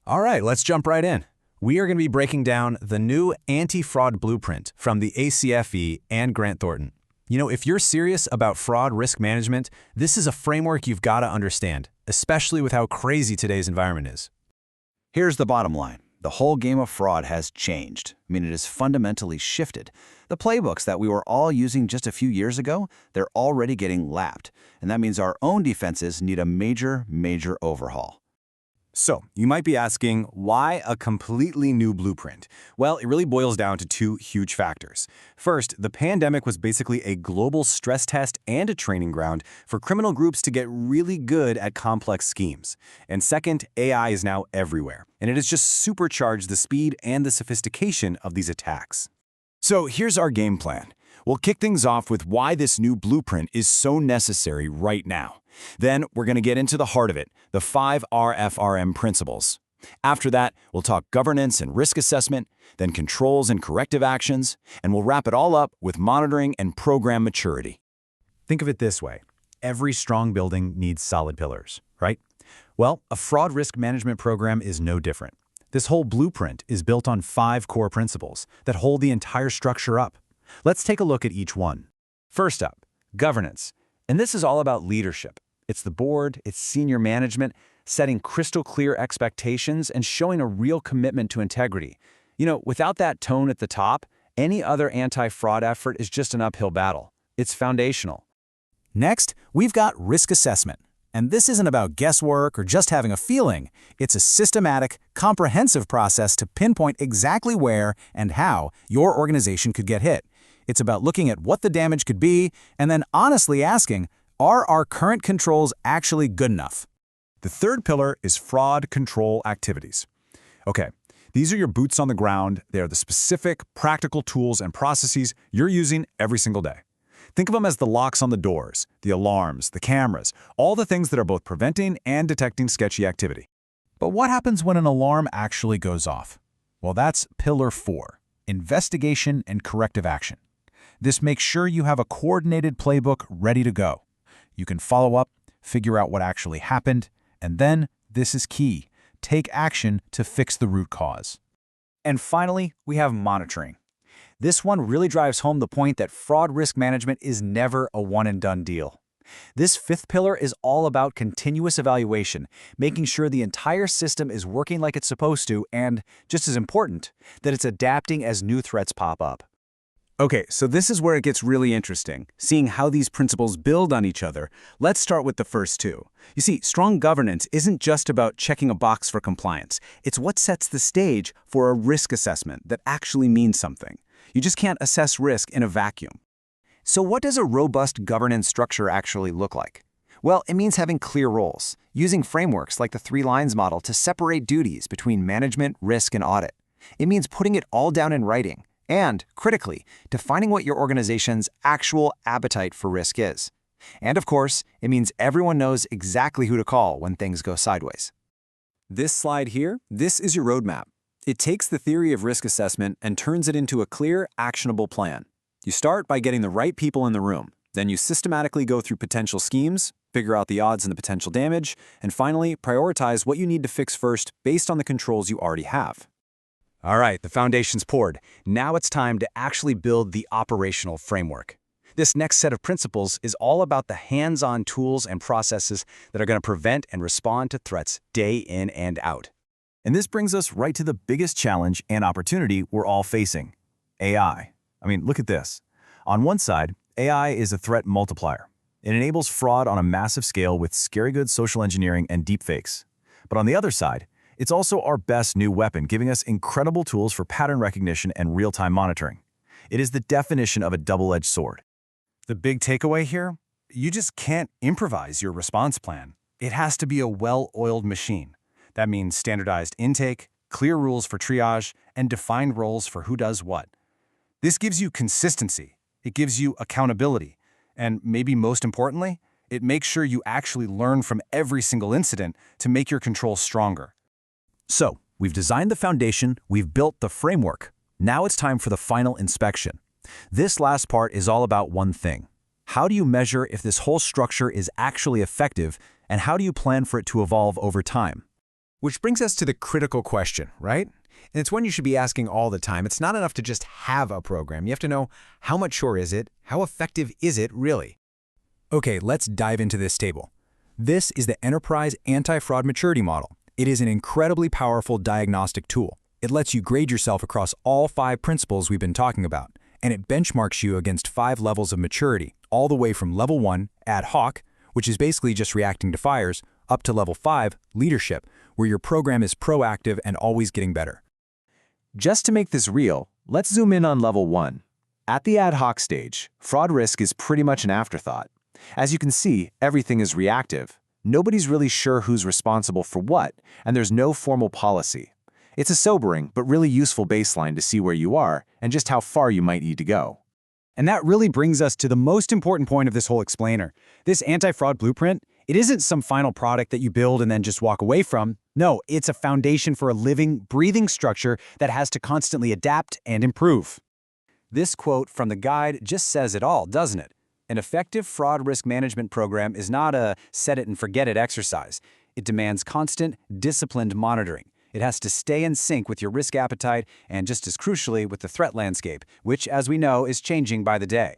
All right, let's jump right in. We are going to be breaking down the new Anti-Fraud Blueprint from the ACFE and Grant Thornton. You know, if you're serious about fraud risk management, this is a framework you've got to understand, especially with how crazy today's environment is. Here's the bottom line. The whole game of fraud has changed. I mean, it has fundamentally shifted. The playbooks that we were all using just a few years ago, they're already getting lapped. And that means our own defenses need a major overhaul. So, you might be asking, why a completely new blueprint? Well, it really boils down to two huge factors. First, the pandemic was basically a global stress test and a training ground for criminal groups to get really good at complex schemes. And second, AI is now everywhere, and it has just supercharged the speed and the sophistication of these attacks. So here's our game plan. We'll kick things off with why this new blueprint is so necessary right now. Then we're going to get into the heart of it, the 5 RFRM principles. After that, we'll talk governance and risk assessment, then controls and corrective actions, and we'll wrap it all up with monitoring and program maturity. Think of it this way. Every strong building needs solid pillars, right? Well, a fraud risk management program is no different. This whole blueprint is built on 5 core principles that hold the entire structure up. Let's take a look at each one. First up, governance. And this is all about leadership. It's the board, it's senior management, setting crystal clear expectations and showing a real commitment to integrity. You know, without that tone at the top, any other anti-fraud effort is just an uphill battle. It's foundational. Next, we've got risk assessment. And this isn't about guesswork or just having a feeling. It's a systematic, comprehensive process to pinpoint exactly where and how your organization could get hit. It's about looking at what the damage could be and then honestly asking, are our current controls actually good enough? The third pillar is fraud control activities. Okay, these are your boots on the ground. They are the specific, practical tools and processes you're using every single day. Think of them as the locks on the doors, the alarms, the cameras, all the things that are both preventing and detecting sketchy activity. But what happens when an alarm actually goes off? Well, that's pillar 4, investigation and corrective action. This makes sure you have a coordinated playbook ready to go. You can follow up, figure out what actually happened, and then, this is key, take action to fix the root cause. And finally, we have monitoring. This one really drives home the point that fraud risk management is never a one-and-done deal. This 5th pillar is all about continuous evaluation, making sure the entire system is working like it's supposed to and, just as important, that it's adapting as new threats pop up. Okay, so this is where it gets really interesting, seeing how these principles build on each other. Let's start with the first two. You see, strong governance isn't just about checking a box for compliance. It's what sets the stage for a risk assessment that actually means something. You just can't assess risk in a vacuum. So what does a robust governance structure actually look like? Well, it means having clear roles, using frameworks like the 3 lines model to separate duties between management, risk, and audit. It means putting it all down in writing. And, critically, defining what your organization's actual appetite for risk is. And of course, it means everyone knows exactly who to call when things go sideways. This slide here, this is your roadmap. It takes the theory of risk assessment and turns it into a clear, actionable plan. You start by getting the right people in the room. Then you systematically go through potential schemes, figure out the odds and the potential damage, and finally, prioritize what you need to fix first based on the controls you already have. All right, the foundation's poured. Now it's time to actually build the operational framework. This next set of principles is all about the hands-on tools and processes that are going to prevent and respond to threats day in and out. And this brings us right to the biggest challenge and opportunity we're all facing, AI. I mean, look at this. On one side, AI is a threat multiplier. It enables fraud on a massive scale with scary good social engineering and deepfakes. But on the other side, it's also our best new weapon, giving us incredible tools for pattern recognition and real-time monitoring. It is the definition of a double-edged sword. The big takeaway here? You just can't improvise your response plan. It has to be a well-oiled machine. That means standardized intake, clear rules for triage, and defined roles for who does what. This gives you consistency. It gives you accountability. And maybe most importantly, it makes sure you actually learn from every single incident to make your controls stronger. So, we've designed the foundation, we've built the framework. Now it's time for the final inspection. This last part is all about one thing. How do you measure if this whole structure is actually effective, and how do you plan for it to evolve over time? Which brings us to the critical question, right? And it's one you should be asking all the time. It's not enough to just have a program. You have to know how mature is it? How effective is it really? Okay, let's dive into this table. This is the Enterprise Anti-Fraud Maturity Model. It is an incredibly powerful diagnostic tool. It lets you grade yourself across all 5 principles we've been talking about, and it benchmarks you against 5 levels of maturity, all the way from level 1, ad hoc, which is basically just reacting to fires, up to level 5, leadership, where your program is proactive and always getting better. Just to make this real, let's zoom in on level 1. At the ad hoc stage, fraud risk is pretty much an afterthought. As you can see, everything is reactive. Nobody's really sure who's responsible for what, and there's no formal policy. It's a sobering but really useful baseline to see where you are and just how far you might need to go. And that really brings us to the most important point of this whole explainer. This anti-fraud blueprint, it isn't some final product that you build and then just walk away from. No, it's a foundation for a living, breathing structure that has to constantly adapt and improve. This quote from the guide just says it all, doesn't it? An effective fraud risk management program is not a set-it-and-forget-it exercise. It demands constant, disciplined monitoring. It has to stay in sync with your risk appetite and, just as crucially, with the threat landscape, which, as we know, is changing by the day.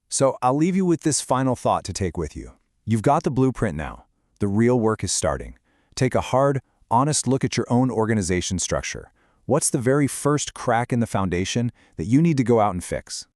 So I'll leave you with this final thought to take with you. You've got the blueprint now. The real work is starting. Take a hard, honest look at your own organization structure. What's the very first crack in the foundation that you need to go out and fix?